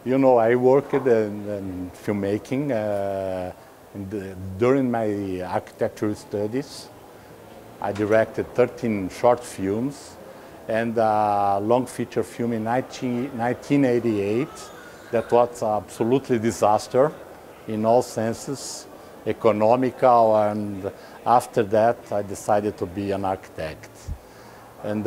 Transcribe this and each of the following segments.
You know, I worked in filmmaking during my architecture studies. I directed 13 short films and a long feature film in 1988 that was absolutely disaster in all senses, economical, and after that I decided to be an architect. And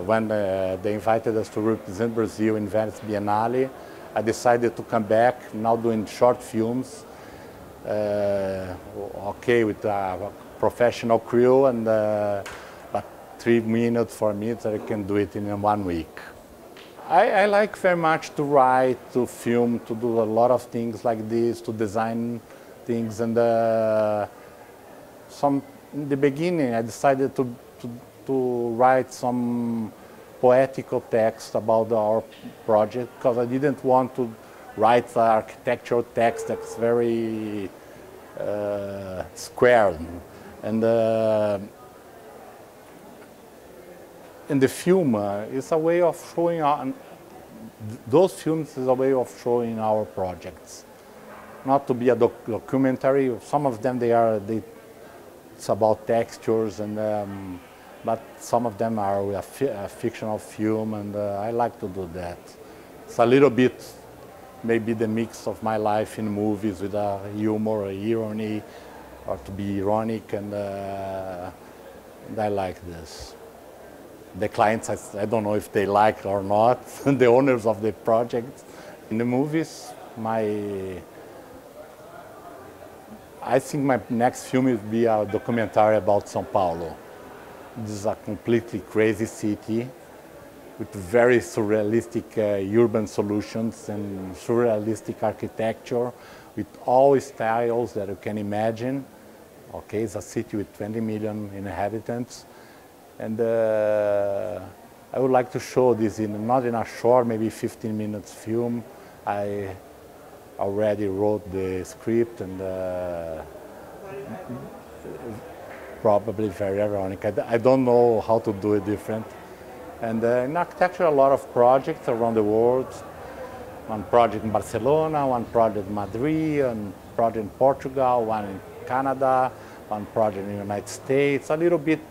when they invited us to represent Brazil in Venice Biennale, I decided to come back, now doing short films, okay, with a professional crew, and but 3 minutes, 4 minutes, I can do it in 1 week. I like very much to write, to film, to do a lot of things like this, to design things, and in the beginning I decided to write some poetical text about our project because I didn't want to write the architectural text that's very square. And in the film, it's a way of showing those films is a way of showing our projects. Not to be a documentary. Some of them it's about textures and. But some of them are a fictional film, and I like to do that. It's a little bit, maybe the mix of my life in movies with a humor, a irony, or to be ironic, and I like this. The clients, I don't know if they like or not, the owners of the project. In the movies, I think my next film will be a documentary about São Paulo. This is a completely crazy city with very surrealistic urban solutions and surrealistic architecture with all styles that you can imagine. Okay, it's a city with 20 million inhabitants. And I would like to show this not in a short, maybe 15 minutes film. I already wrote the script and probably very ironic. I don't know how to do it different. And in architecture, a lot of projects around the world. One project in Barcelona, one project in Madrid, one project in Portugal, one in Canada, one project in the United States, a little bit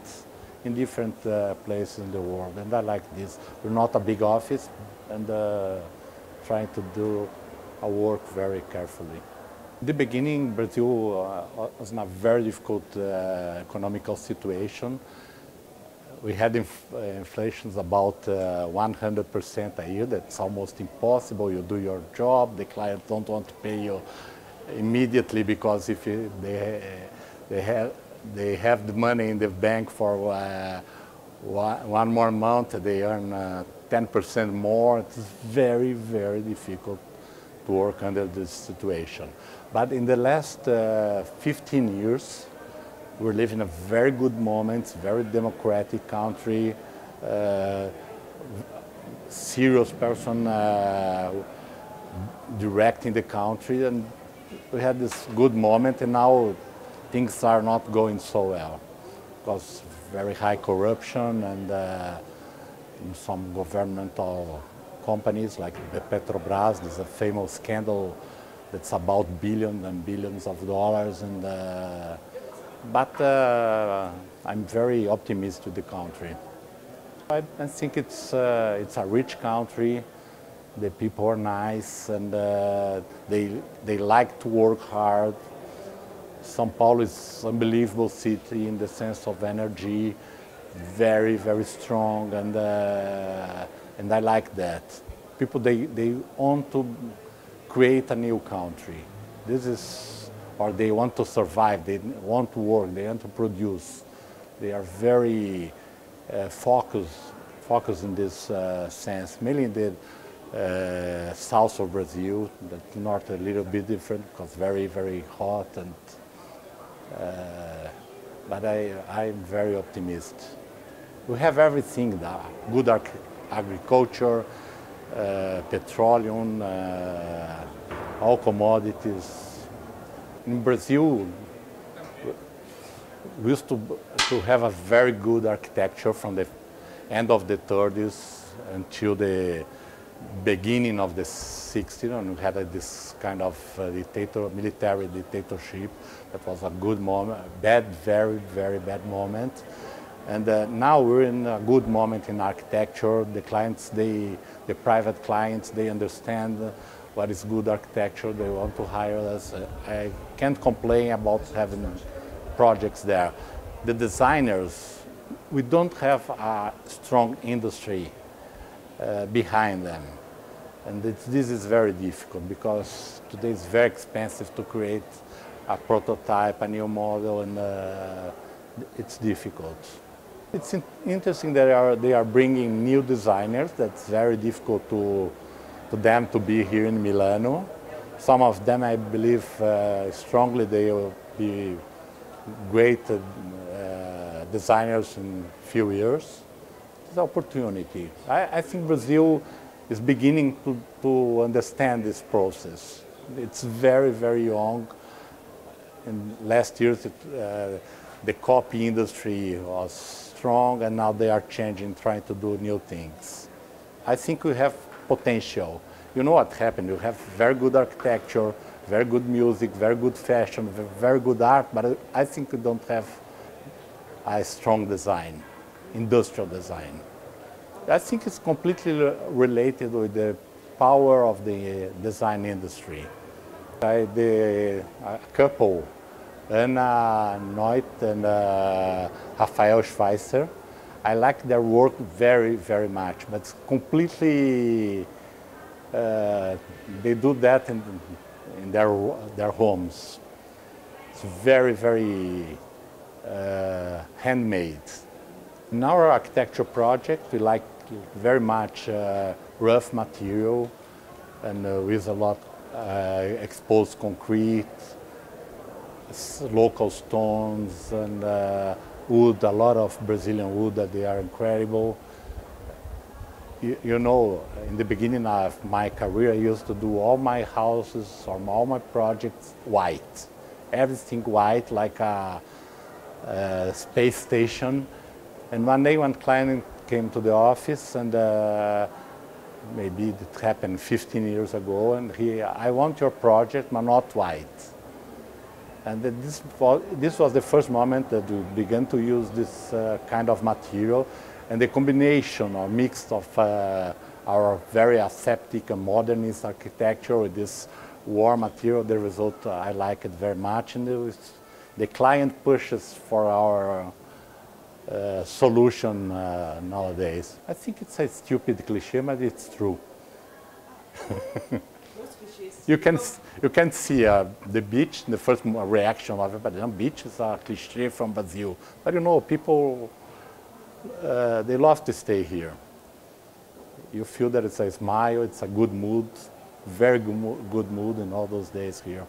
in different places in the world. And I like this. We're not a big office, and trying to do our work very carefully. In the beginning, Brazil was in a very difficult economical situation. We had inflations about 100% a year. That's almost impossible. You do your job, the clients don't want to pay you immediately because if they have the money in the bank for one more month, they earn 10% more. It's very, very difficult to work under this situation. But in the last 15 years, we're living a very good moment, very democratic country, serious person directing the country, and we had this good moment, and now things are not going so well because very high corruption and in some governmental companies like the Petrobras. There's a famous scandal that's about billions and billions of dollars, and but I'm very optimistic with the country. I think it's a rich country. The people are nice, and they like to work hard. São Paulo is an unbelievable city in the sense of energy, very, very strong, and I like that. People, they want to create a new country. This is, or they want to survive, they want to work, they want to produce. They are very focused in this sense, mainly in the south of Brazil, the north a little bit different because very, very hot, and but I'm very optimistic. We have everything, good agriculture, petroleum, all commodities. In Brazil, we used to have a very good architecture from the end of the 30s until the beginning of the 60s, and we had this kind of military dictatorship. That was a good moment, very, very bad moment. And now we're in a good moment in architecture. The clients, the private clients, they understand what is good architecture. They want to hire us. I can't complain about having projects there. The designers, we don't have a strong industry behind them. And this is very difficult because today it's very expensive to create a prototype, a new model, and it's difficult. It's interesting that they are bringing new designers. That's very difficult to them to be here in Milano. Some of them, I believe strongly, they will be great designers in a few years. It's an opportunity. I think Brazil is beginning to understand this process. It's very, very young. In last years, the copy industry was strong, and now they are changing, trying to do new things. I think we have potential. You know what happened? You have very good architecture, very good music, very good fashion, very good art, but I think we don't have a strong design, industrial design. I think it's completely related with the power of the design industry. A couple, Anna Neut and Rafael Schweitzer, I like their work very, very much, but it's completely, they do that in their homes. It's very, very handmade. In our architecture project, we like very much rough material and with a lot exposed concrete, local stones and wood, a lot of Brazilian wood that they are incredible. You know, in the beginning of my career, I used to do all my houses or all my projects white. Everything white, like a space station. And one day one client came to the office, and maybe it happened 15 years ago, and I want your project, but not white. And this was the first moment that we began to use this kind of material, and the combination or mix of our very aseptic and modernist architecture with this warm material, the result, I like it very much. And the client pushes for our solution nowadays. I think it's a stupid cliche, but it's true. You can see the beach, the first reaction of everybody, beach is a cliche from Brazil. But you know, people, they love to stay here. You feel that it's a smile, it's a good mood, very good mood in all those days here.